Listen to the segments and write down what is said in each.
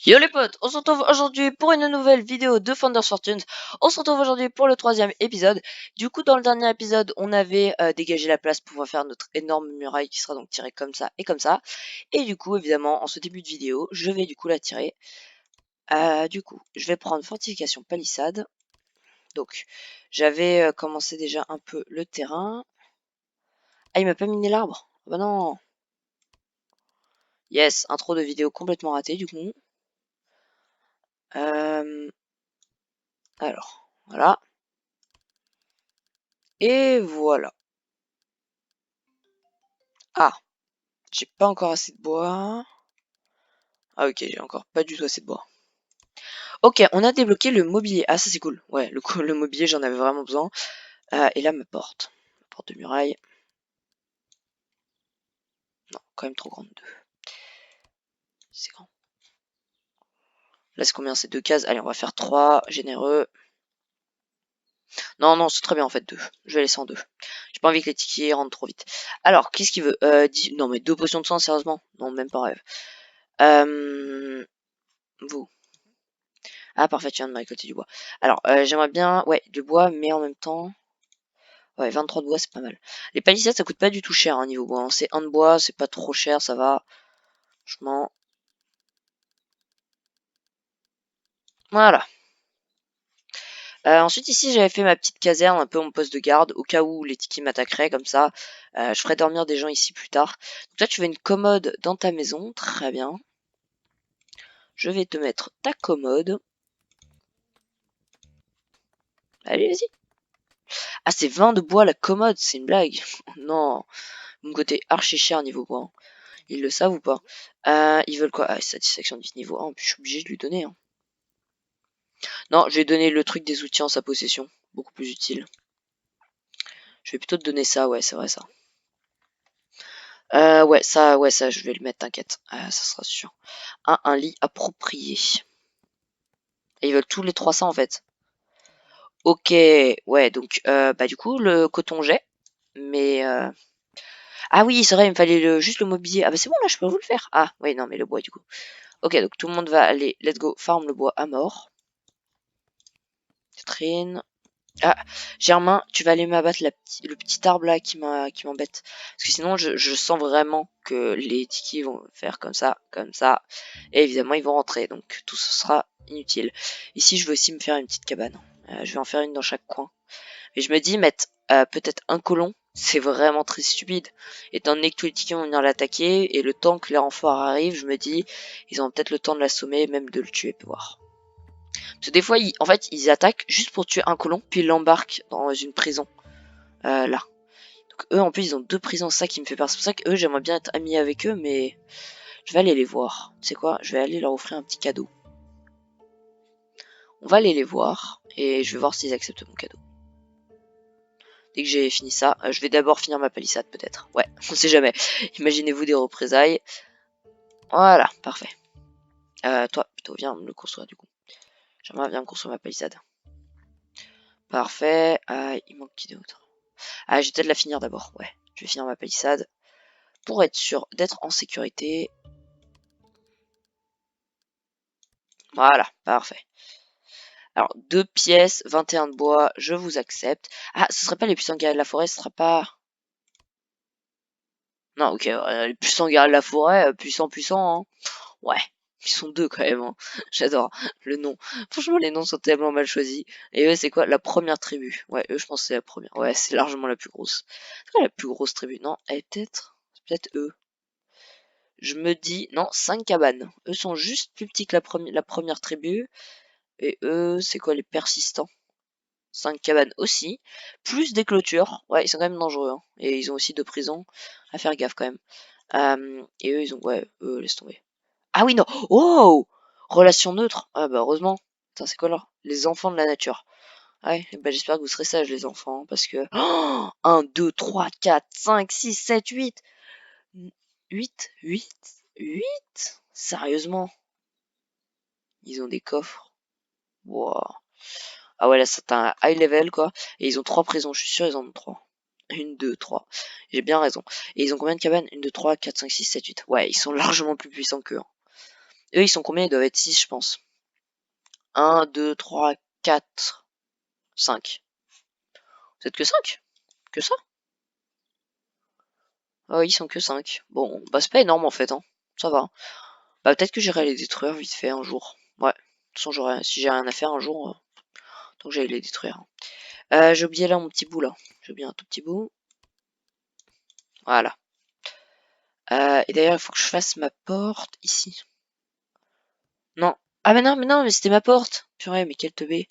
Yo les potes, on se retrouve aujourd'hui pour une nouvelle vidéo de Founders Fortunes. On se retrouve aujourd'hui pour le 3e épisode. Du coup, dans le dernier épisode, on avait dégagé la place pour pouvoir faire notre énorme muraille qui sera donc tirée comme ça et comme ça. Et du coup, évidemment, en ce début de vidéo, je vais du coup la tirer. Du coup, je vais prendre fortification palissade. Donc, j'avais commencé déjà un peu le terrain. Ah, il m'a pas miné l'arbre. Bah non. Yes, intro de vidéo complètement ratée du coup. Alors, voilà. Et voilà. Ah, j'ai pas encore assez de bois. Ah ok, j'ai encore pas du tout assez de bois. Ok, on a débloqué le mobilier. Ah ça c'est cool. Ouais, le mobilier j'en avais vraiment besoin. Et là ma porte. Ma porte de muraille. Non, quand même trop grande. 2. C'est grand. Là c'est combien? C'est 2 cases. Allez, on va faire 3. Généreux. Non, non, c'est très bien en fait 2. Je vais laisser en 2. J'ai pas envie que les tickets rentrent trop vite. Alors, qu'est-ce qu'il veut? Non mais 2 potions de sang, sérieusement? Non, même pas rêve. Vous. Ah parfait, tu viens de me récolter du bois. Alors, j'aimerais bien, ouais, du bois, mais en même temps... Ouais, 23 de bois, c'est pas mal. Les palissades, ça coûte pas du tout cher hein, niveau bois, hein. C'est 1 de bois, c'est pas trop cher, ça va. Franchement. Voilà. Ensuite, ici, j'avais fait ma petite caserne, un peu mon poste de garde, au cas où les tikis m'attaqueraient, comme ça. Je ferai dormir des gens ici plus tard. Donc là, tu veux une commode dans ta maison. Très bien. Je vais te mettre ta commode. Allez, vas-y. Ah, c'est 20 de bois la commode, c'est une blague. Non. Mon côté archi cher niveau bois, hein. Ils le savent ou pas? Ils veulent quoi? Ah, satisfaction du niveau 1, puis je suis obligé de lui donner, hein. Non, je vais donner le truc des outils en sa possession. Beaucoup plus utile. Je vais plutôt te donner ça, ouais, c'est vrai ça. Ouais, ça, je vais le mettre, t'inquiète. Ça sera sûr. Un lit approprié. Et ils veulent tous les 300 en fait. Ok, ouais, donc, bah du coup, le coton jet. Mais, ah oui, c'est vrai, il me fallait juste le mobilier. Ah bah c'est bon, là, je peux vous le faire. Ah, oui, non, mais le bois, du coup. Ok, donc tout le monde va aller, let's go, farm le bois à mort. Catherine. Ah, Germain, tu vas aller m'abattre le petit arbre là qui m'embête. Parce que sinon, je sens vraiment que les tikis vont faire comme ça, comme ça. Et évidemment, ils vont rentrer. Donc, tout ce sera inutile. Ici, je veux aussi me faire une petite cabane. Je vais en faire une dans chaque coin. Et je me dis, mettre peut-être un colon, c'est vraiment très stupide. Étant donné que tous les tikis vont venir l'attaquer, et le temps que les renforts arrivent, je me dis, ils ont peut-être le temps de l'assommer, même de le tuer, pour voir. Parce que des fois, en fait, ils attaquent juste pour tuer un colon, puis ils l'embarquent dans une prison. Là. Donc eux, en plus, ils ont 2 prisons, ça qui me fait peur. C'est pour ça qu'eux, j'aimerais bien être ami avec eux, mais je vais aller les voir. Tu sais quoi? Je vais aller leur offrir un petit cadeau. On va aller les voir, et je vais voir s'ils acceptent mon cadeau. Dès que j'ai fini ça, je vais d'abord finir ma palissade, peut-être. Ouais, on sait jamais. Imaginez-vous des représailles. Voilà, parfait. Toi, plutôt, viens me le construire, du coup. J'aimerais bien me construire ma palissade. Parfait. Il manque qui d'autre? Ah, je vais peut-être la finir d'abord. Ouais, je vais finir ma palissade pour être sûr d'être en sécurité. Voilà, parfait. Alors, 2 pièces, 21 de bois, je vous accepte. Ah, ce serait pas les puissants guerriers de la forêt, ce sera pas... Non, ok, les puissants guerriers de la forêt, puissants, hein. Ouais, ils sont 2 quand même, hein. J'adore le nom. Franchement, les noms sont tellement mal choisis. Et eux, c'est quoi? La première tribu. Ouais, eux, je pense que c'est la première. Ouais, c'est largement la plus grosse. C'est quoi la plus grosse tribu? Non, elle est peut-être... C'est peut-être eux. Je me dis, non, 5 cabanes. Eux sont juste plus petits que la première tribu. Et eux, c'est quoi les persistants? 5 cabanes aussi. Plus des clôtures. Ouais, ils sont quand même dangereux, hein. Et ils ont aussi 2 prisons. À faire gaffe quand même. Et eux, ils ont... Ouais, eux, laisse tomber. Ah oui, non. Oh! Relation neutre. Ah bah heureusement. Attends, c'est quoi là? Les enfants de la nature. Ouais, bah j'espère que vous serez sages les enfants. Parce que... Oh, 1, 2, 3, 4, 5, 6, 7, 8. 8. Sérieusement? Ils ont des coffres. Wow. Ah ouais, là c'est un high level quoi. Et ils ont 3 prisons, je suis sûr ils en ont 3. 1, 2, 3. J'ai bien raison. Et ils ont combien de cabanes? 1, 2, 3, 4, 5, 6, 7, 8. Ouais, ils sont largement plus puissants qu'eux, hein. Eux, ils sont combien? Ils doivent être 6, je pense. 1, 2, 3, 4, 5. Vous êtes que 5? Que ça? Ah oui, ils sont que 5. Bon, bah c'est pas énorme en fait, hein. Ça va. Bah peut-être que j'irai les détruire vite fait un jour. Ouais. De toute façon, si j'ai rien à faire un jour, donc j'allais les détruire. J'ai oublié là mon petit bout là. J'ai oublié un tout petit bout. Voilà. Et d'ailleurs, il faut que je fasse ma porte ici. Non. Ah mais non, mais c'était ma porte. Purée, mais quel teubé.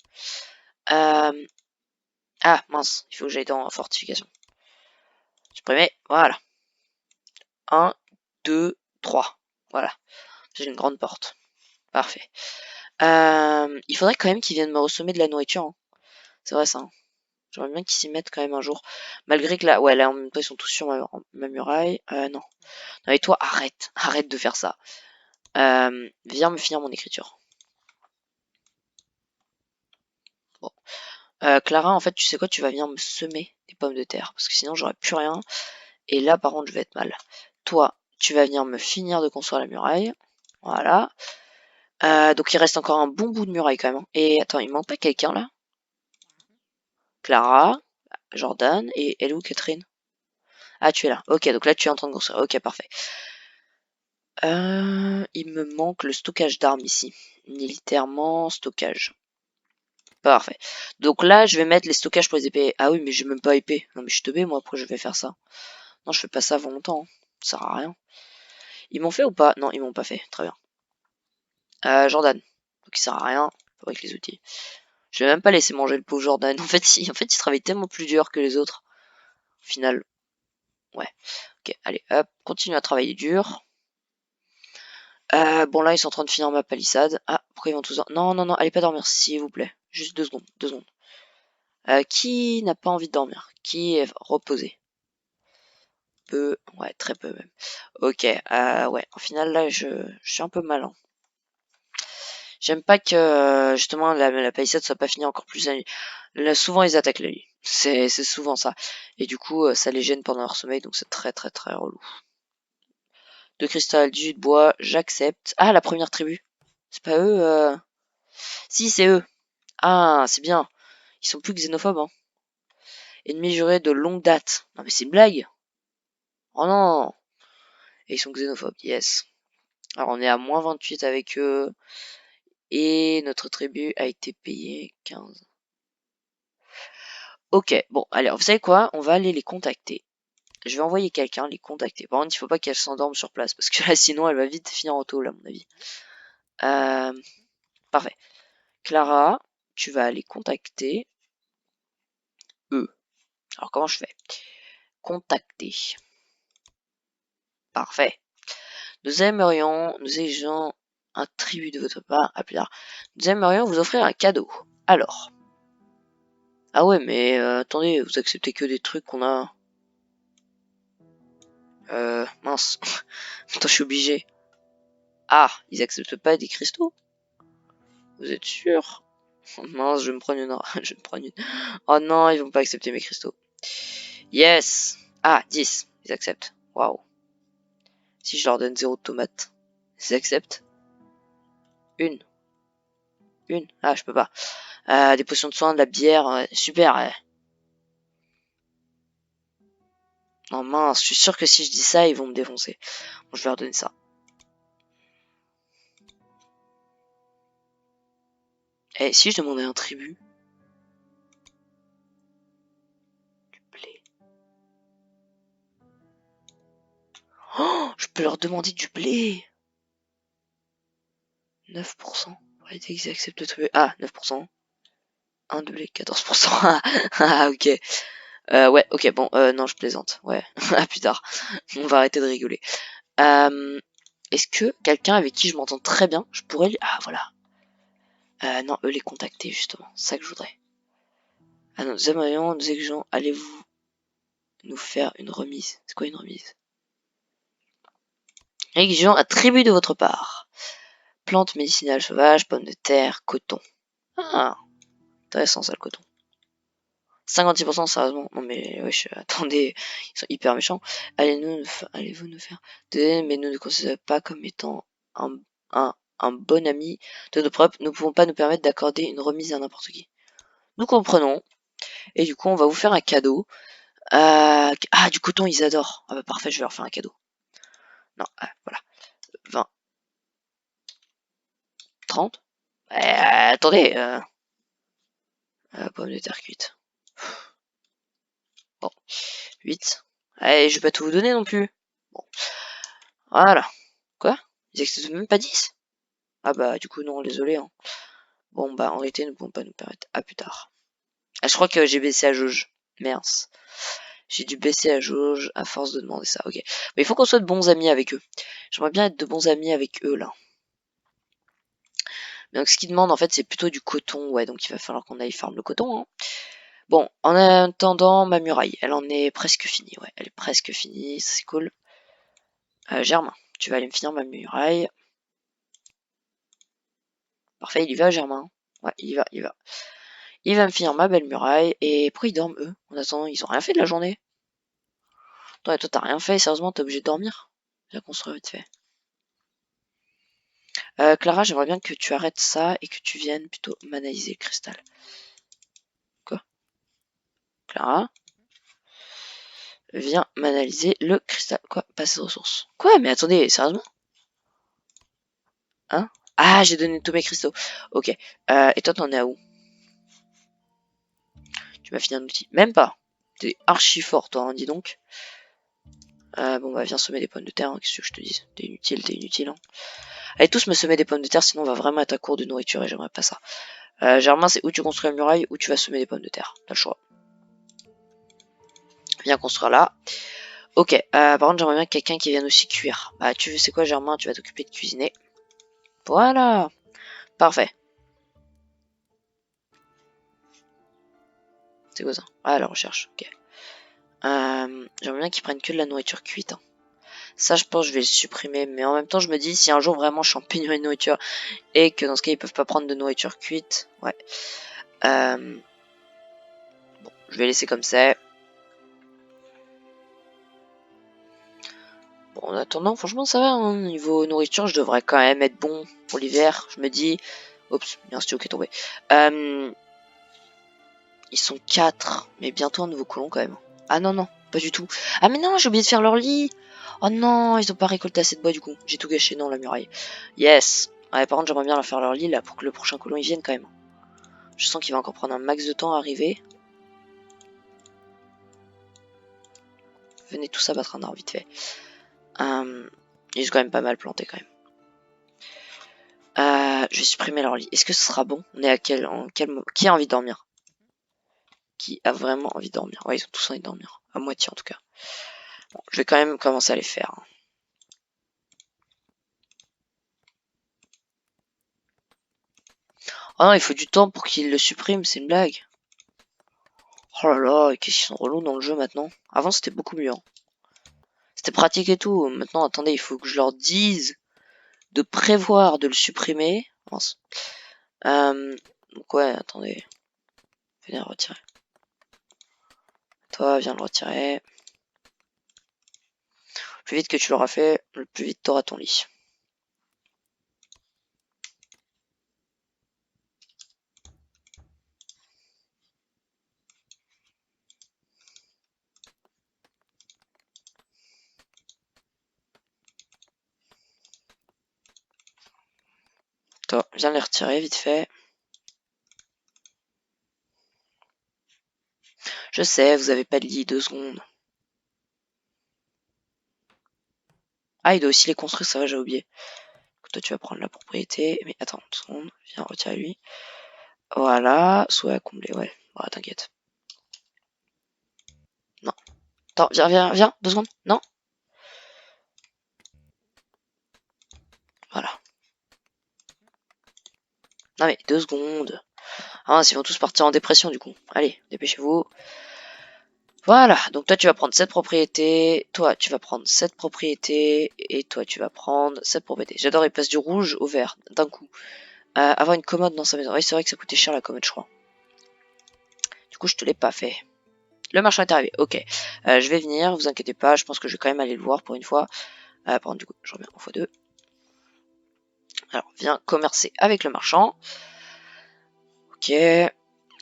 Euh... Ah mince, il faut que j'aille dans fortification. Supprimer, voilà. 1, 2, 3. Voilà. J'ai une grande porte. Parfait. Il faudrait quand même qu'ils viennent me ressemer de la nourriture, hein. C'est vrai ça, hein. J'aimerais bien qu'ils s'y mettent quand même un jour. Malgré que là, ouais, là en même temps ils sont tous sur ma muraille. Non. Non, et toi, arrête. Arrête de faire ça. Viens me finir mon écriture. Bon. Clara, en fait, tu sais quoi, tu vas venir me semer des pommes de terre. Parce que sinon, j'aurai plus rien. Et là, par contre, je vais être mal. Toi, tu vas venir me finir de construire la muraille. Voilà. Donc, il reste encore un bon bout de muraille quand même, hein. Et attends, il manque pas quelqu'un là? Clara, Jordan, et elle où, Catherine? Ah, tu es là. Ok, donc là, tu es en train de construire. Ok, parfait. Il me manque le stockage d'armes ici. Militairement, stockage. Parfait. Donc là, je vais mettre les stockages pour les épées. Ah oui, mais j'ai même pas épée. Non, mais je suis teubé, moi, pourquoi je vais faire ça? Non, je fais pas ça avant longtemps, hein. Ça sert à rien. Ils m'ont fait ou pas? Non, ils m'ont pas fait. Très bien. Jordan. Donc il sert à rien. Fabrique les outils. Je vais même pas laisser manger le pauvre Jordan. En fait, il travaille tellement plus dur que les autres. Au final, ouais. Ok, allez, hop. Continue à travailler dur. Bon, là, ils sont en train de finir ma palissade. Ah, pourquoi ils vont tous... Non, non, non, allez pas dormir, s'il vous plaît. Juste 2 secondes, 2 secondes. Qui n'a pas envie de dormir? Qui est reposé? Peu, ouais, très peu même. Ok, ouais, au final, là, je suis un peu malin. J'aime pas que, justement, la palissade soit pas finie encore plus la nuit. Là, souvent, ils attaquent la nuit. C'est souvent ça. Et du coup, ça les gêne pendant leur sommeil, donc c'est très, très, très relou. De cristal, 18 bois, j'accepte. Ah, la première tribu. C'est pas eux, Si, c'est eux. Ah, c'est bien. Ils sont plus xénophobes, hein. Ennemis jurés de longue date. Non, mais c'est une blague. Oh non. Et ils sont xénophobes, yes. Alors, on est à moins 28 avec eux. Et notre tribu a été payé 15. Ok, bon, allez, vous savez quoi? On va aller les contacter. Je vais envoyer quelqu'un les contacter. Par contre, il faut pas qu'elle s'endorme sur place. Parce que là, sinon, elle va vite finir en tôle, à mon avis. Euh, Parfait. Clara, tu vas aller contacter eux. Alors, comment je fais? Contacter. Parfait. Nous exigeons un tribut de votre part. À plus tard. Nous aimerions vous offrir un cadeau. Alors. Ah ouais, mais attendez, vous acceptez que des trucs qu'on a. Mince. Attends, je suis obligé. Ah, ils acceptent pas des cristaux? Vous êtes sûr? Oh mince, je vais me prendre une. Je vais me prendre une. Oh non, ils vont pas accepter mes cristaux. Yes! Ah, 10. Ils acceptent. Waouh. Si je leur donne 0 de tomates, ils acceptent. Une. Une. Ah, je peux pas. Des potions de soin, de la bière. Super. Non, mince, je suis sûr que si je dis ça, ils vont me défoncer. Bon, je vais leur donner ça. Et si je demandais un tribut? Du blé. Oh, je peux leur demander du blé. 9%. Probabilité qu'ils acceptent le tribut. Ah, 9%. 1 de blé, 14%. Ah, ok. Ouais, ok, bon, non, je plaisante. Ouais, à plus tard. On va arrêter de rigoler. Est-ce que quelqu'un avec qui je m'entends très bien, je pourrais lui... Ah, voilà. Non, eux les contacter, justement. C'est ça que je voudrais. Ah non, nous aimerions, nous exigeons, allez-vous nous faire une remise? C'est quoi une remise? Exigeons un tribut de votre part. Plantes médicinales sauvages, pommes de terre, coton. Ah, intéressant ça, le coton. 56%, sérieusement. Non mais, wesh, attendez, ils sont hyper méchants. Allez-vous nous faire... Mais nous ne considérez pas comme étant un, un bon ami de nos propres, nous ne pouvons pas nous permettre d'accorder une remise à n'importe qui. Nous comprenons. Et du coup, on va vous faire un cadeau. Ah, du coton, ils adorent. Ah bah parfait, je vais leur faire un cadeau. Non, voilà. 20, 30. Attendez. Pomme de terre cuite. Bon, 8. Allez, je vais pas tout vous donner non plus. Bon, voilà. Quoi? Ils acceptent même pas 10? Ah bah du coup non, désolé. Hein. Bon bah en réalité, nous ne pouvons pas nous permettre. À plus tard. Ah, je crois que j'ai baissé à jauge. Mince. J'ai dû baisser à jauge à force de demander ça. Ok. Mais il faut qu'on soit de bons amis avec eux. J'aimerais bien être de bons amis avec eux là. Donc ce qu'ils demandent en fait c'est plutôt du coton. Ouais, donc il va falloir qu'on aille farm le coton. Hein. Bon, en attendant ma muraille, elle en est presque finie. Ouais, elle est presque finie. C'est cool. Germain, tu vas aller me finir ma muraille. Parfait, il y va, Germain. Ouais, il y va, il y va. Il va me finir ma belle muraille. Et pourquoi ils dorment, eux? En attendant, ils ont rien fait de la journée. Toi, t'as rien fait, sérieusement, t'es obligé de dormir? Viens construire vite fait. Clara, j'aimerais bien que tu arrêtes ça et que tu viennes plutôt m'analyser le cristal. Quoi? Clara? Viens m'analyser le cristal. Quoi? Passer de ressources. Quoi? Mais attendez, sérieusement? Hein? Ah, j'ai donné tous mes cristaux. Ok. Et toi, t'en es à où? Tu m'as fini un outil. Même pas. T'es archi fort, toi, hein, dis donc. Bon, bah, viens semer des pommes de terre, hein, qu'est-ce que je te dis? T'es inutile, hein. Allez, tous me semer des pommes de terre, sinon on va vraiment être à court de nourriture et j'aimerais pas ça. Germain, c'est où tu construis la muraille ou tu vas semer des pommes de terre. T'as le choix. Viens construire là. Ok, par contre, j'aimerais bien quelqu'un qui vienne aussi cuire. Bah, tu sais quoi, Germain, tu vas t'occuper de cuisiner. Voilà. Parfait. C'est quoi ça? Ah, la recherche, ok. J'aimerais bien qu'ils prennent que de la nourriture cuite. Hein. Ça, je pense, je vais le supprimer. Mais en même temps, je me dis, si un jour vraiment je suis en pénurie de nourriture et que dans ce cas, ils peuvent pas prendre de nourriture cuite, ouais. Bon, je vais laisser comme ça. Bon, en attendant, franchement, ça va. Hein. Niveau nourriture, je devrais quand même être bon pour l'hiver. Je me dis. Oups, il y a un stylo qui est tombé. Ils sont 4, mais bientôt un nouveau colon quand même. Ah non, non, pas du tout. Ah mais non, j'ai oublié de faire leur lit. Oh non, ils ont pas récolté assez de bois du coup. J'ai tout gâché dans la muraille. Yes. Ouais, par contre, j'aimerais bien leur faire leur lit là pour que le prochain colon il vienne quand même. Je sens qu'il va encore prendre un max de temps à arriver. Venez tous abattre un arbre vite fait. Ils ont quand même pas mal planté quand même. Je vais supprimer leur lit. Est-ce que ce sera bon? On est à quel moment? Qui a envie de dormir? Qui a vraiment envie de dormir? Ouais, ils ont tous envie de dormir. À moitié en tout cas. Bon, je vais quand même commencer à les faire. Hein. Oh non, il faut du temps pour qu'ils le suppriment, c'est une blague. Oh là là, qu'est-ce qu'ils sont relous dans le jeu maintenant. Avant c'était beaucoup mieux. Hein. C'était pratique et tout. Maintenant, attendez, il faut que je leur dise de prévoir de le supprimer. Mince. Donc ouais, attendez. Venez le retirer. Toi, viens le retirer. Le plus vite que tu l'auras fait, le plus vite t'auras ton lit. Toi, viens les retirer vite fait. Je sais, vous avez pas de lit, 2 secondes. Ah, il doit aussi les construire, ça va, j'ai oublié. Toi, tu vas prendre la propriété. Mais attends, 2 secondes, viens retirer lui. Voilà, soit comblé, ouais. Voilà, t'inquiète. Non. Attends, viens, 2 secondes. Non. Voilà. Non mais 2 secondes. Ah, ils vont tous partir en dépression du coup. Allez, dépêchez-vous. Voilà, donc toi tu vas prendre cette propriété, toi tu vas prendre cette propriété, et toi tu vas prendre cette propriété. J'adore, il passe du rouge au vert d'un coup. Avoir une commode dans sa maison. Oui, c'est vrai que ça coûtait cher la commode, je crois. Du coup, je te l'ai pas fait. Le marchand est arrivé, ok. Je vais venir, vous inquiétez pas, je pense que je vais quand même aller le voir pour une fois. Par contre, du coup, je reviens en x2. Alors, viens commercer avec le marchand. Ok.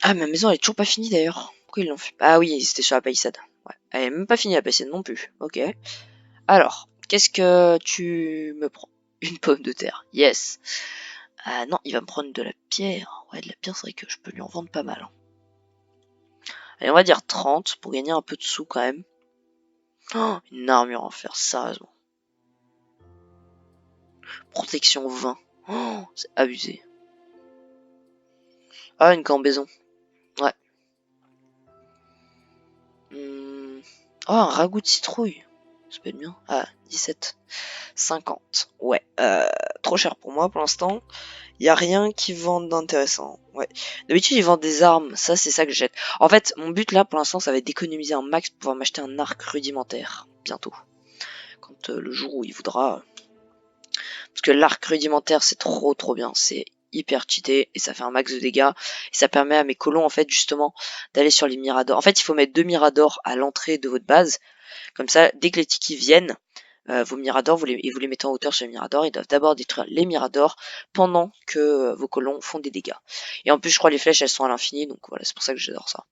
Ah, ma maison elle est toujours pas finie d'ailleurs. Pourquoi ils l'ont fait? Ah oui, c'était sur la palissade. Ouais. Elle est même pas finie la palissade non plus. Ok. Alors, qu'est-ce que tu me prends? Une pomme de terre. Yes. Ah non, il va me prendre de la pierre. Ouais, de la pierre, c'est vrai que je peux lui en vendre pas mal. Hein. Allez, on va dire 30 pour gagner un peu de sous quand même. Oh, une armure en fer, sérieusement. Protection 20. Oh, c'est abusé. Ah, une cambaison. Ouais. Oh, un ragoût de citrouille. Ça peut être bien. Ah, 17. 50. Ouais. Trop cher pour moi pour l'instant. Il y a rien qui vende d'intéressant. Ouais. D'habitude, ils vendent des armes. Ça, c'est ça que je jette. En fait, mon but là, pour l'instant, ça va être d'économiser un max pour pouvoir m'acheter un arc rudimentaire. Bientôt. Quand le jour où il voudra. Parce que l'arc rudimentaire, c'est trop bien. C'est hyper cheaté et ça fait un max de dégâts. Et ça permet à mes colons, en fait, justement, d'aller sur les miradors. En fait, il faut mettre 2 miradors à l'entrée de votre base. Comme ça, dès que les tikis viennent, vos miradors, vous les mettez en hauteur sur les miradors. Ils doivent d'abord détruire les miradors pendant que vos colons font des dégâts. Et en plus, je crois les flèches, elles sont à l'infini. Donc voilà, c'est pour ça que j'adore ça.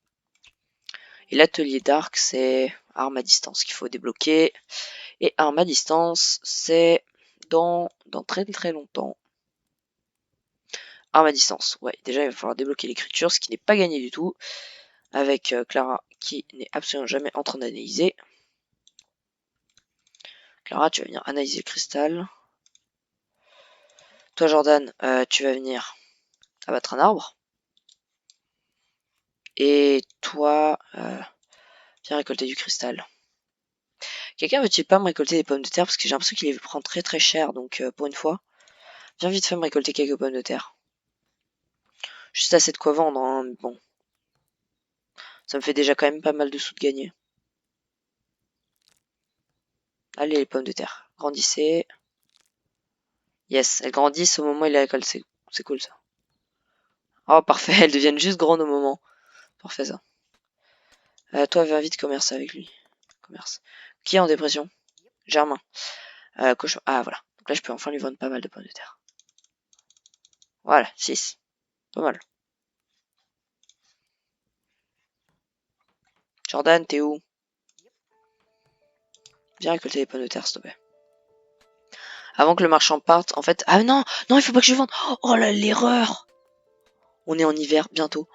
Et l'atelier d'arc, c'est arme à distance qu'il faut débloquer. Et arme à distance, c'est dans très longtemps. Arme à distance, ouais. Déjà, il va falloir débloquer l'écriture, ce qui n'est pas gagné du tout. Avec Clara, qui n'est absolument jamais en train d'analyser. Clara, tu vas venir analyser le cristal. Toi, Jordan, tu vas venir abattre un arbre. Et toi, viens récolter du cristal. Quelqu'un veut-il pas me récolter des pommes de terre? Parce que j'ai l'impression qu'il les prend très cher, donc pour une fois. Viens vite fait me récolter quelques pommes de terre. Juste assez de quoi vendre, hein, mais bon. Ça me fait déjà quand même pas mal de sous de gagner. Allez, les pommes de terre. Grandissez. Yes, elles grandissent au moment où il les récolte. C'est cool ça. Oh, parfait, elles deviennent juste grandes au moment. Parfait ça. Toi, viens vite commercer avec lui. Commerce. Qui est en dépression? Germain. Cochon. Ah, voilà. Donc là, je peux enfin lui vendre pas mal de pommes de terre. Voilà, 6. Pas mal. Jordan, t'es où? Viens récolter les pommes de terre, s'il te plaît. Avant que le marchand parte, en fait... Ah non, non, il faut pas que je vende. Oh là, l'erreur. On est en hiver, bientôt.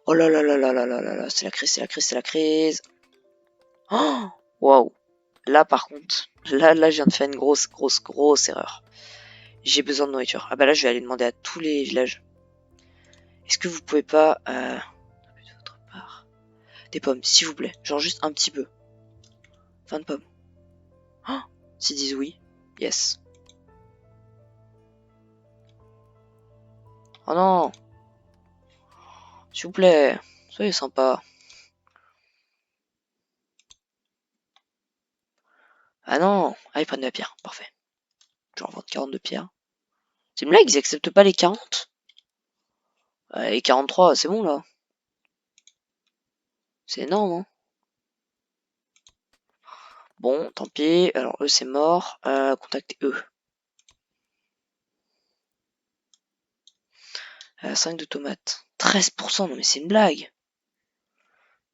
Oh là là là là là là là là. C'est la crise, c'est la crise, c'est la crise. Oh, waouh. Là, par contre, là, je viens de faire une grosse erreur. J'ai besoin de nourriture. Ah bah là, je vais aller demander à tous les villages. Est-ce que vous pouvez pas... de votre part... Des pommes, s'il vous plaît. Genre juste un petit peu. 20 pommes. Oh, s'ils disent oui. Yes. Oh non. S'il vous plaît. Soyez sympa. Ah non. Ah, ils prennent de la pierre. Parfait. Je vais en vendre 42 pierres. C'est une blague, ils acceptent pas les 40. Les 43, c'est bon là. C'est énorme, hein. Bon, tant pis. Alors, eux, c'est mort. Contactez eux. 5 de tomates. 13%, non mais c'est une blague.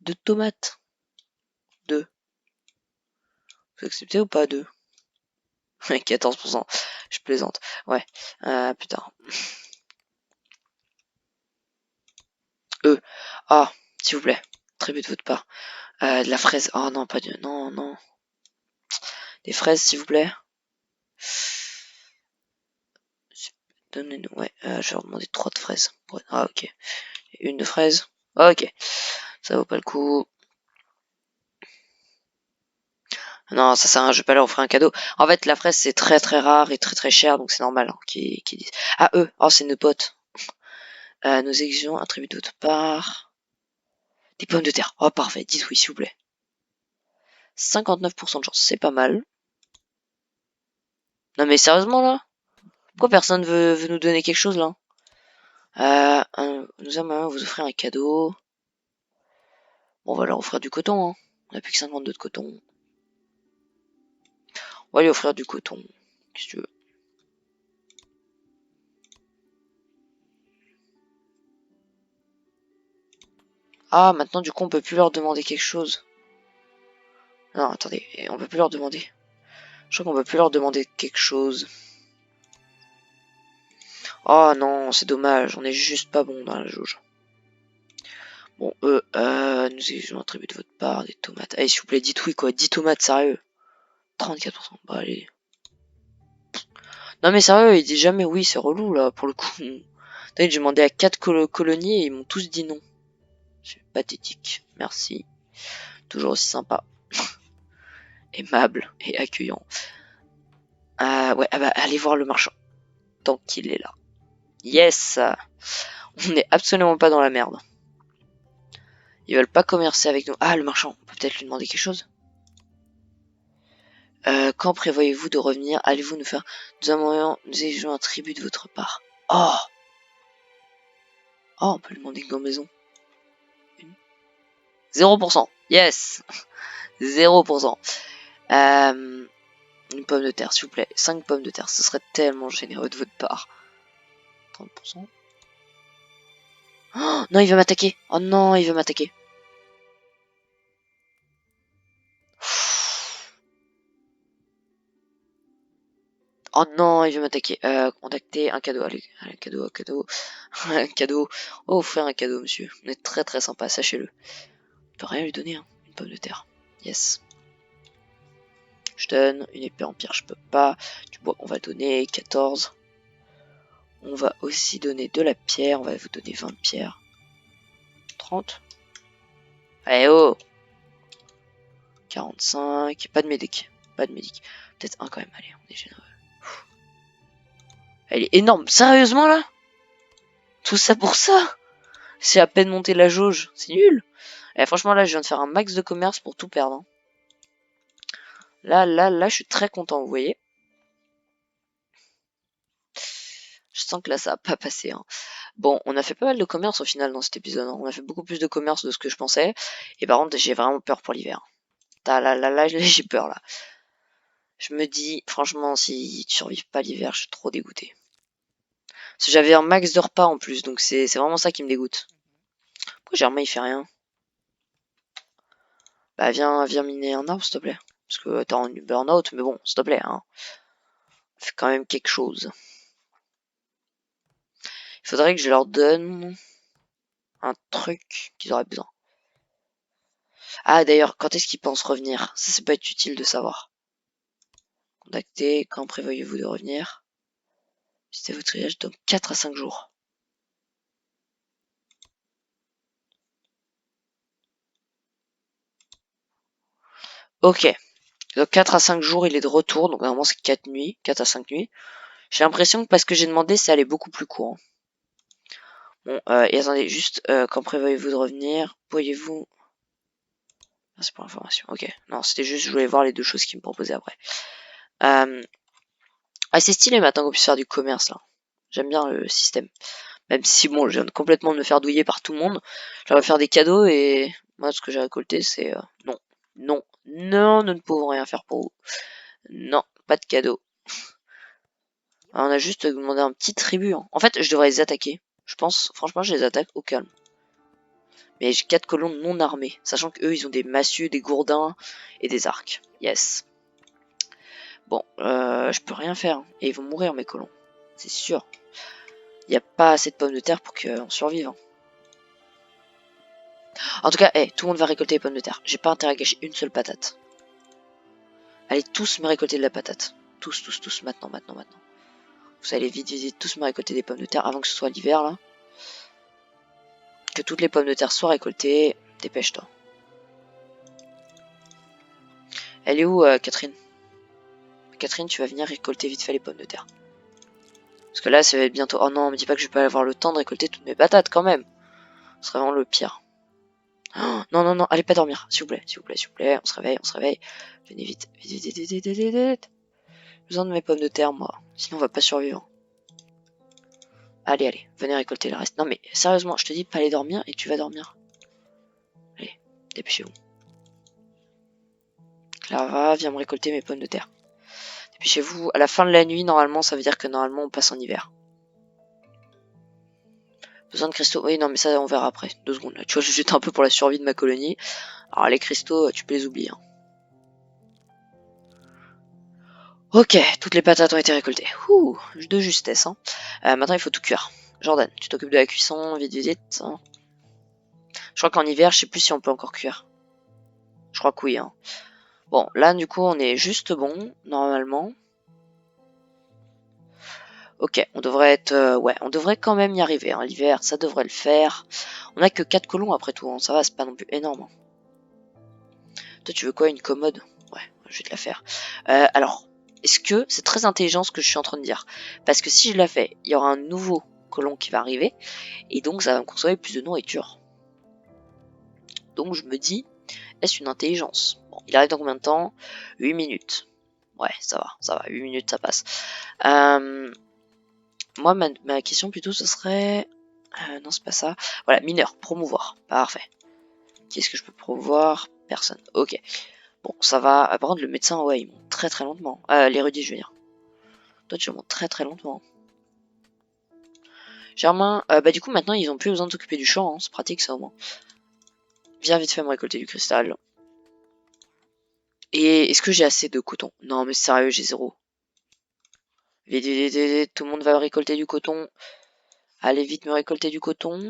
2 de tomates. 2. Vous acceptez ou pas 2? 14%. Je plaisante. Ouais. Putain. Eux. Ah, s'il vous plaît. Très peu de votre part. De la fraise. Oh non, pas de... Non, non. Des fraises, s'il vous plaît. Donnez-nous. Ouais, je vais leur demander 3 de fraises. Ah, ok. Et une de fraise. Ok. Ça vaut pas le coup. Non, ça sert à rien, je vais pas leur offrir un cadeau. En fait, la fraise, c'est très rare et très cher, donc c'est normal hein, qu'ils disent. Ah, eux. Oh, c'est nos potes. Nos exigeants, attribués d'autre part. Des pommes de terre. Oh, parfait. Dites oui, s'il vous plaît. 59% de chance, c'est pas mal. Non, mais sérieusement, là? Pourquoi personne veut nous donner quelque chose, là? Nous allons vous offrir un cadeau. Bon, on va leur offrir du coton, hein. On n'a plus que 52 de coton. On va lui offrir du coton. Qu'est-ce que tu veux? Ah, maintenant, du coup, on peut plus leur demander quelque chose. Non, attendez, on peut plus leur demander. Je crois qu'on peut plus leur demander quelque chose. Oh non, c'est dommage, on est juste pas bon dans la jauge. Bon, nous exigeons un tribut de votre part, des tomates. Allez, s'il vous plaît, dites oui, quoi. 10 tomates, sérieux. 34%. Bah, allez. Non, mais sérieux, il dit jamais oui, c'est relou, là, pour le coup. J'ai demandé à 4 colonies et ils m'ont tous dit non. C'est pathétique. Merci. Toujours aussi sympa. Aimable et accueillant. Ouais, ah bah, allez voir le marchand. Tant qu'il est là. Yes! On n'est absolument pas dans la merde. Ils veulent pas commercer avec nous. Ah, le marchand, on peut peut-être lui demander quelque chose? Quand prévoyez-vous de revenir? Allez-vous nous faire... Nous exigeons un tribut de votre part. Oh! Oh, on peut lui demander une combinaison. 0%. Yes! 0%. Une pomme de terre, s'il vous plaît. 5 pommes de terre. Ce serait tellement généreux de votre part. 30%. Oh, non, il veut m'attaquer. Oh non, il veut m'attaquer. Oh non, il veut m'attaquer. Contacter un cadeau. Allez, un cadeau, un cadeau. Un cadeau. Oh, offrir un cadeau, monsieur. On est très très sympa, sachez-le. On peut rien lui donner, hein. Une pomme de terre. Yes. Je donne. Une épée en pierre, je peux pas. Du bois, on va donner 14. On va aussi donner de la pierre. On va vous donner 20 pierres. 30. Allez, oh! 45. Pas de médic. Pas de médic. Peut-être un quand même. Allez, on est généreux. Elle est énorme. Sérieusement, là? Tout ça pour ça? C'est à peine monter la jauge. C'est nul. Et franchement, là, je viens de faire un max de commerce pour tout perdre. Hein. Là, je suis très content, vous voyez. Je sens que là, ça va pas passer. Hein. Bon, on a fait pas mal de commerce au final dans cet épisode. Hein. On a fait beaucoup plus de commerce de ce que je pensais. Et par contre, j'ai vraiment peur pour l'hiver. Là, j'ai peur, là. Je me dis, franchement, si tu survives pas l'hiver, je suis trop dégoûté. Parce que j'avais un max de repas en plus, donc c'est vraiment ça qui me dégoûte. Pourquoi Germain, il fait rien? Bah, viens miner un arbre, s'il te plaît. Parce que t'es en burn-out, mais bon, s'il te plaît, hein. Fais quand même quelque chose. Il faudrait que je leur donne un truc qu'ils auraient besoin. Ah, d'ailleurs, quand est-ce qu'ils pensent revenir? Ça peut être utile de savoir. Contacter, quand prévoyez-vous de revenir? C'était votre triage, donc 4 à 5 jours. Ok, donc 4 à 5 jours, il est de retour, donc normalement c'est 4 nuits, 4 à 5 nuits. J'ai l'impression que parce que j'ai demandé, ça allait beaucoup plus court. Bon, et attendez, juste, quand prévoyez-vous de revenir? Pourriez-vous... Ah, c'est pour l'information, ok. Non, c'était juste, je voulais voir les deux choses qu'il me proposait après. Ah, c'est stylé maintenant qu'on puisse faire du commerce, là. J'aime bien le système. Même si, bon, je viens de complètement de me faire douiller par tout le monde. J'aurais faire des cadeaux et... Moi, ce que j'ai récolté, c'est... non, non, non, nous ne pouvons rien faire pour vous. Non, pas de cadeaux. On a juste demandé un petit tribut. Hein. En fait, je devrais les attaquer. Je pense, franchement, je les attaque au calme. Mais j'ai 4 colons non armés. Sachant qu'eux, ils ont des massues, des gourdins et des arcs. Yes. Bon, je peux rien faire. Et ils vont mourir, mes colons. C'est sûr. Il n'y a pas assez de pommes de terre pour qu'on survive. Hein. En tout cas, hey, tout le monde va récolter les pommes de terre. J'ai pas intérêt à gâcher une seule patate. Allez tous me récolter de la patate. Tous, tous, tous, maintenant, maintenant, maintenant. Vous allez vite, vite, vite, tous me récolter des pommes de terre avant que ce soit l'hiver, là. Que toutes les pommes de terre soient récoltées. Dépêche-toi. Elle est où, Catherine? Catherine, tu vas venir récolter vite fait les pommes de terre. Parce que là, ça va être bientôt... Oh non, me dis pas que je vais pas avoir le temps de récolter toutes mes patates, quand même. Ce serait vraiment le pire. Oh, non, non, non, allez pas dormir, s'il vous plaît, s'il vous plaît, s'il vous plaît. On se réveille, on se réveille. Venez vite, vite, vite, vite, vite, vite, vite, vite. J'ai besoin de mes pommes de terre, moi. Sinon, on va pas survivre. Allez, allez, venez récolter le reste. Non, mais sérieusement, je te dis pas aller dormir et tu vas dormir. Allez, dépêchez-vous. Clara, viens me récolter mes pommes de terre. Dépêchez-vous. À la fin de la nuit, normalement, ça veut dire que normalement, on passe en hiver. Besoin de cristaux. Oui, non, mais ça, on verra après. 2 secondes, là. Tu vois, j'étais un peu pour la survie de ma colonie. Alors, les cristaux, tu peux les oublier. Hein. Ok, toutes les patates ont été récoltées. Ouh, de justesse. Hein. Maintenant, il faut tout cuire. Jordan, tu t'occupes de la cuisson, vite, vite, vite. Hein. Je crois qu'en hiver, je sais plus si on peut encore cuire. Je crois que oui. Hein. Bon, là, du coup, on est juste bon, normalement. Ok, on devrait être... ouais, on devrait quand même y arriver. Hein. L'hiver, ça devrait le faire. On a que 4 colons après tout. Hein. Ça va, c'est pas non plus énorme. Hein. Toi, tu veux quoi, une commode? Ouais, je vais te la faire. Alors, est-ce que c'est très intelligent ce que je suis en train de dire? Parce que si je la fais, il y aura un nouveau colon qui va arriver. Et donc, ça va me consommer plus de nourriture. Donc, je me dis, est-ce une intelligence? Bon, il arrive dans combien de temps? 8 minutes. Ouais, ça va. 8 minutes, ça passe. Moi, ma question plutôt, ce serait... non, c'est pas ça. Voilà, mineur, promouvoir. Parfait. Qui est-ce que je peux promouvoir? Personne. Ok. Bon, ça va. Par contre, le médecin, ouais, il monte très très lentement. L'érudit, je veux dire. Toi, tu montes très très lentement. Germain, bah du coup, maintenant, ils ont plus besoin de s'occuper du champ. Hein. C'est pratique, ça, au moins. Viens vite fait me récolter du cristal. Et est-ce que j'ai assez de coton? Non, mais sérieux, j'ai 0. Vite, vite, vite, vite, tout le monde va récolter du coton. Allez vite me récolter du coton.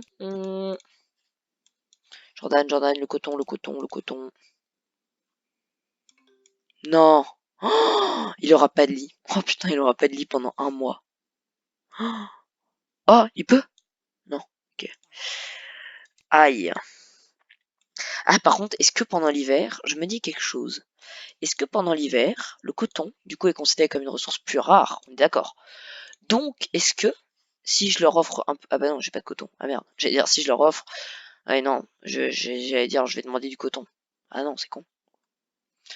Jordan, Jordan, le coton, le coton, le coton. Non. Oh, il aura pas de lit. Oh putain, il aura pas de lit pendant 1 mois. Oh, il peut? Non. Ok. Aïe. Ah, par contre, est-ce que pendant l'hiver, je me dis quelque chose. Est-ce que pendant l'hiver, le coton, du coup, est considéré comme une ressource plus rare? On est d'accord. Donc, est-ce que si je leur offre un peu... Ah bah non, j'ai pas de coton. Ah merde. J'allais dire, si je leur offre... Ah non, j'allais dire, je vais demander du coton. Ah non, c'est con.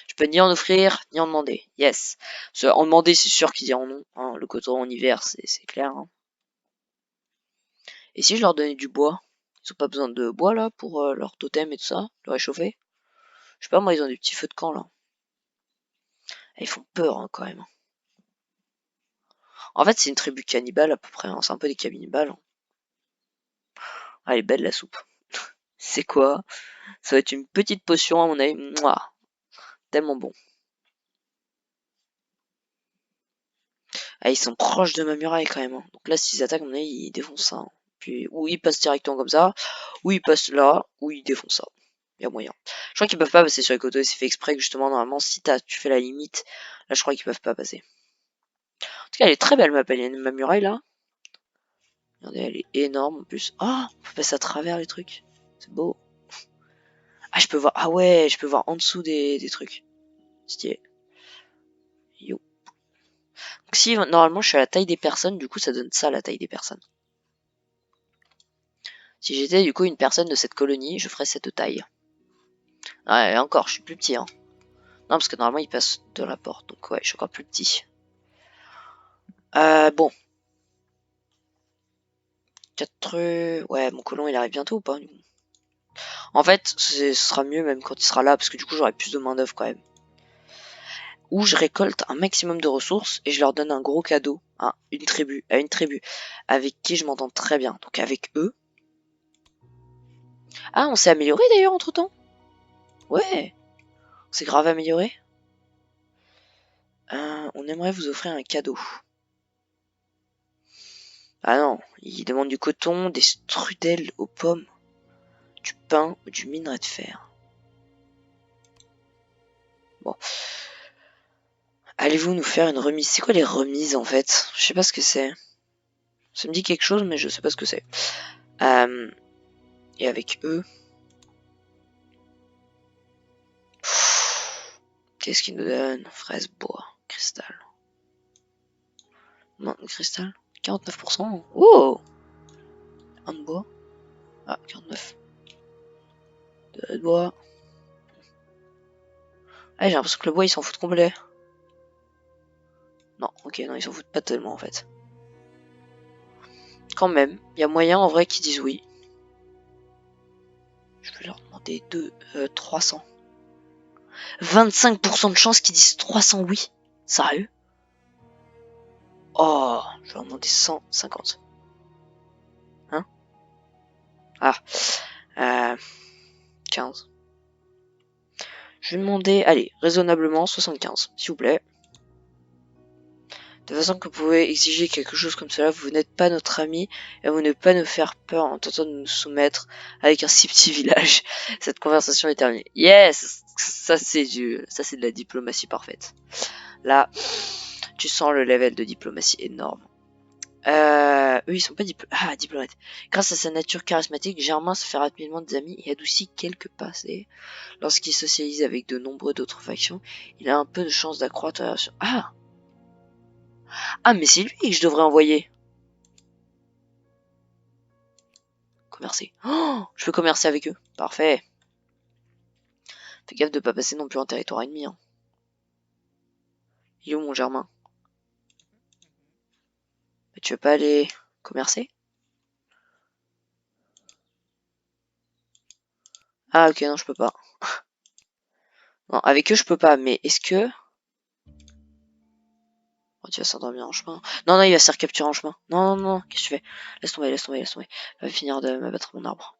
Je peux ni en offrir, ni en demander. Yes. Parce que en demander, c'est sûr qu'ils diront non. Hein. Le coton en hiver, c'est clair. Hein. Et si je leur donnais du bois? Ils ont pas besoin de bois, là, pour leur totem et tout ça? Le réchauffer? Je sais pas, moi, ils ont des petits feux de camp, là. Et ils font peur, hein, quand même. En fait, c'est une tribu cannibale, à peu près. Hein. C'est un peu des cannibales. Hein. Ah, elle est belle, la soupe. C'est quoi? Ça va être une petite potion, à mon avis. Mouah, tellement bon. Ah, ils sont proches de ma muraille, quand même. Hein. Donc là, s'ils attaquent, à mon avis, ils défoncent ça. Hein. Puis, ou ils passent directement comme ça, ou ils passent là, ou ils défoncent ça. Il y a moyen. Je crois qu'ils peuvent pas passer sur les côtés, c'est fait exprès que justement, normalement, si tu fais la limite, là, je crois qu'ils peuvent pas passer. En tout cas, elle est très belle, ma muraille, là. Regardez, elle est énorme, en plus. Ah, on peut passer à travers les trucs. C'est beau. Ah, je peux voir, ah ouais, je peux voir en dessous des trucs. Stylé. Yo. Donc si, normalement, je suis à la taille des personnes, du coup, ça donne ça, la taille des personnes. Si j'étais, du coup, une personne de cette colonie, je ferais cette taille. Ouais, et encore, je suis plus petit, hein. Non, parce que normalement, il passe de la porte, donc ouais, je suis encore plus petit. Bon. 4... Ouais, mon colon, il arrive bientôt ou pas? En fait, ce sera mieux même quand il sera là, parce que du coup, j'aurai plus de main d'œuvre quand même. Ou je récolte un maximum de ressources et je leur donne un gros cadeau à une tribu, avec qui je m'entends très bien. Donc avec eux. Ah, on s'est amélioré d'ailleurs entre-temps. Ouais, on s'est grave amélioré. On aimerait vous offrir un cadeau. Ah non, il demande du coton, des strudels aux pommes, du pain ou du minerai de fer. Bon. Allez-vous nous faire une remise? C'est quoi les remises en fait? Je sais pas ce que c'est. Ça me dit quelque chose, mais je sais pas ce que c'est. Et avec eux. Qu'est-ce qu'ils nous donnent? Fraise, bois, cristal. Non, cristal 49%. Oh! Un de bois. Ah, 49. De bois. Ah, j'ai l'impression que le bois, ils s'en foutent complet. Non, ok, non, ils s'en foutent pas tellement en fait. Quand même, il y a moyen en vrai qu'ils disent oui. Je vais leur demander 300. 25% de chance qu'ils disent 300 oui. Sérieux? Oh, je vais leur demander 150. Hein? Ah, 15. Je vais demander, allez, raisonnablement 75, s'il vous plaît. De façon que vous pouvez exiger quelque chose comme cela, vous n'êtes pas notre ami et vous ne pas nous faire peur en tentant de nous soumettre avec un si petit village. Cette conversation est terminée. Yes, ça c'est de la diplomatie parfaite. Là, tu sens le level de diplomatie énorme. Eux ils sont pas diplomates. Grâce à sa nature charismatique, Germain se fait rapidement des amis et adoucit quelques passés. Lorsqu'il socialise avec de nombreux d'autres factions, il a un peu de chance d'accroître. Ah, mais c'est lui que je devrais envoyer. Commercer. Oh, je peux commercer avec eux. Parfait. Fais gaffe de pas passer non plus en territoire ennemi. Hein. Il est où mon Germain? Mais tu veux pas aller commercer? Ah ok, non, je peux pas. Non, avec eux, je peux pas, mais est-ce que... Oh, tu vas s'endormir en chemin. Non, non, il va se faire capturer en chemin. Non, non, non, qu'est-ce que tu fais? Laisse tomber, laisse tomber, laisse tomber. Il va finir de m'abattre mon arbre.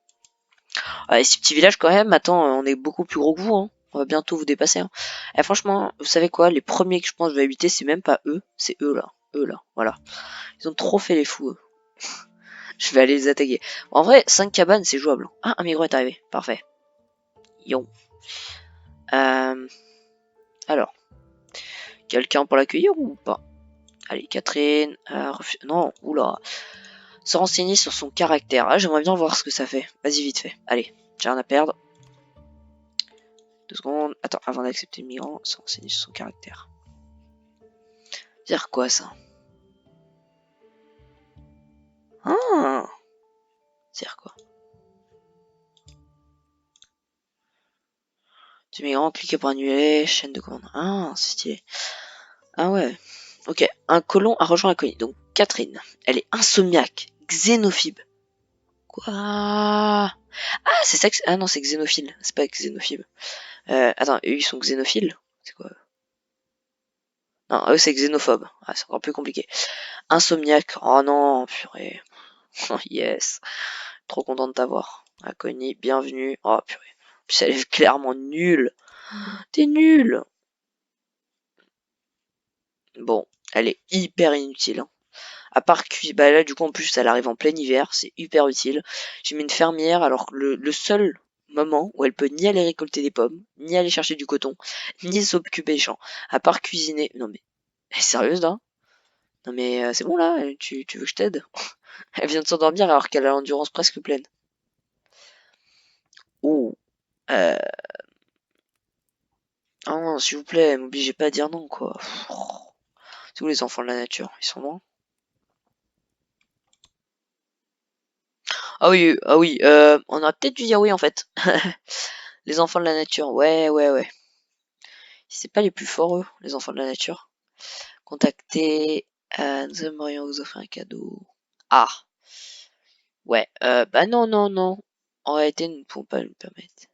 Ah, et ces petits villages, quand même, attends, on est beaucoup plus gros que vous, hein. On va bientôt vous dépasser, hein. Et franchement, vous savez quoi? Les premiers que je pense que je vais habiter, c'est même pas eux, c'est eux, là. Eux, là, voilà. Ils ont trop fait les fous, eux. Je vais aller les attaquer. Bon, en vrai, 5 cabanes, c'est jouable. Ah, un migrant est arrivé. Parfait. Yo. Alors, quelqu'un pour l'accueillir ou pas? Allez, Catherine. Non, oula. Se renseigner sur son caractère. Ah, j'aimerais bien voir ce que ça fait. Vas-y, vite fait. Allez, j'ai rien à perdre. 2 secondes. Attends, avant d'accepter le migrant, se renseigner sur son caractère. Dire quoi, ça? Ah, dire quoi? Du migrant, cliquez pour annuler. Chaîne de commande. Ah, c'est stylé. Ah ouais. Ok, un colon a rejoint la colonie. Donc, Catherine, elle est insomniaque, xénophibe. Quoi? Ah, c'est ça que... Ah non, c'est xénophile. C'est pas xénophibe. Attends, eux, ils sont xénophiles? C'est quoi? Non, eux, c'est xénophobe. Ah, c'est encore plus compliqué. Insomniaque. Oh non, purée. Oh, yes. Trop content de t'avoir. Inconnue, bienvenue. Oh, purée. Puis elle est clairement nulle. T'es nulle. Bon, elle est hyper inutile. Hein. À part que, bah là, du coup, en plus, elle arrive en plein hiver. C'est hyper utile. J'ai mis une fermière, alors le seul moment où elle peut ni aller récolter des pommes, ni aller chercher du coton, ni s'occuper des champs. À part cuisiner. Non mais, elle est sérieuse là? Non mais c'est bon là, tu veux que je t'aide? Elle vient de s'endormir alors qu'elle a l'endurance presque pleine. Oh, euh... oh non, s'il vous plaît, m'obligez pas à dire non quoi. C'est où les enfants de la nature? Ils sont loin? Ah oui, on aurait peut-être dû dire oui en fait. Les enfants de la nature, ouais, ouais, ouais. C'est pas les plus forts eux, les enfants de la nature. Contactez, nous aimerions vous offrir un cadeau. Ah, ouais, bah non, non, non. En réalité, nous ne pouvons pas nous le permettre.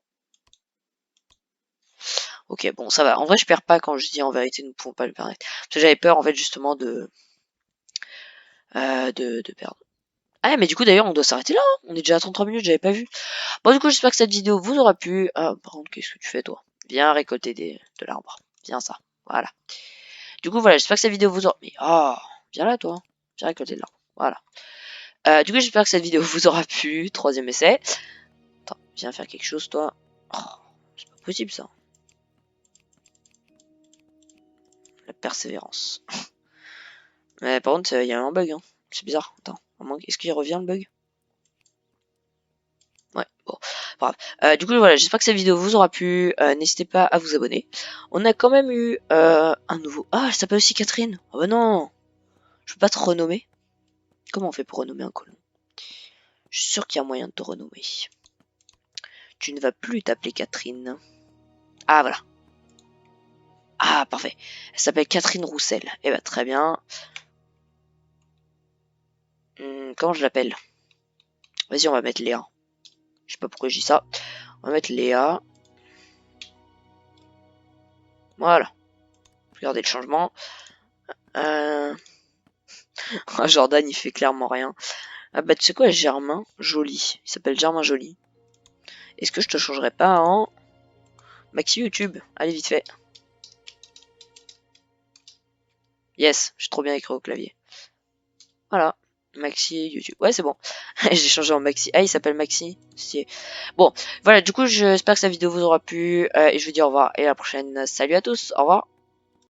Ok, bon, ça va. En vrai, je perds pas quand je dis en vérité, nous ne pouvons pas le permettre. Parce que j'avais peur, en fait, justement, de perdre. Ah, mais du coup, d'ailleurs, on doit s'arrêter là. Hein. On est déjà à 33 minutes, j'avais pas vu. Bon, du coup, j'espère que cette vidéo vous aura plu. Ah, par contre, qu'est-ce que tu fais, toi? Viens récolter de l'arbre. Viens ça. Voilà. Du coup, voilà, j'espère que cette vidéo vous aura... Mais, oh, viens là, toi. Viens récolter de l'arbre. Voilà. Du coup, j'espère que cette vidéo vous aura plu. Troisième essai. Attends, viens faire quelque chose, toi. Oh, c'est pas possible, ça. La persévérance. Mais par contre, il y a un bug. Hein. C'est bizarre. Attends, est-ce qu'il revient, le bug? Ouais, bon, bref. Du coup, voilà, j'espère que cette vidéo vous aura plu. N'hésitez pas à vous abonner. On a quand même eu un nouveau... Ah, elle s'appelle aussi Catherine. Oh bah non, je peux pas te renommer. Comment on fait pour renommer un colon? Je suis sûr qu'il y a moyen de te renommer. Tu ne vas plus t'appeler Catherine. Ah, voilà. Ah, parfait. Elle s'appelle Catherine Roussel. Eh bah, très bien. Comment je l'appelle? Vas-y, on va mettre Léa. Je sais pas pourquoi je dis ça. On va mettre Léa. Voilà. Regardez le changement. Jordan, il fait clairement rien. Ah bah tu sais quoi, Germain Joli. Il s'appelle Germain Joli. Est-ce que je te changerais pas en Maxi YouTube? Allez, vite fait. Yes, j'ai trop bien écrit au clavier. Voilà. Maxi YouTube. Ouais, c'est bon. J'ai changé en Maxi. Ah, il s'appelle Maxi. Bon, voilà, du coup, j'espère que cette vidéo vous aura plu. Et je vous dis au revoir et à la prochaine. Salut à tous. Au revoir.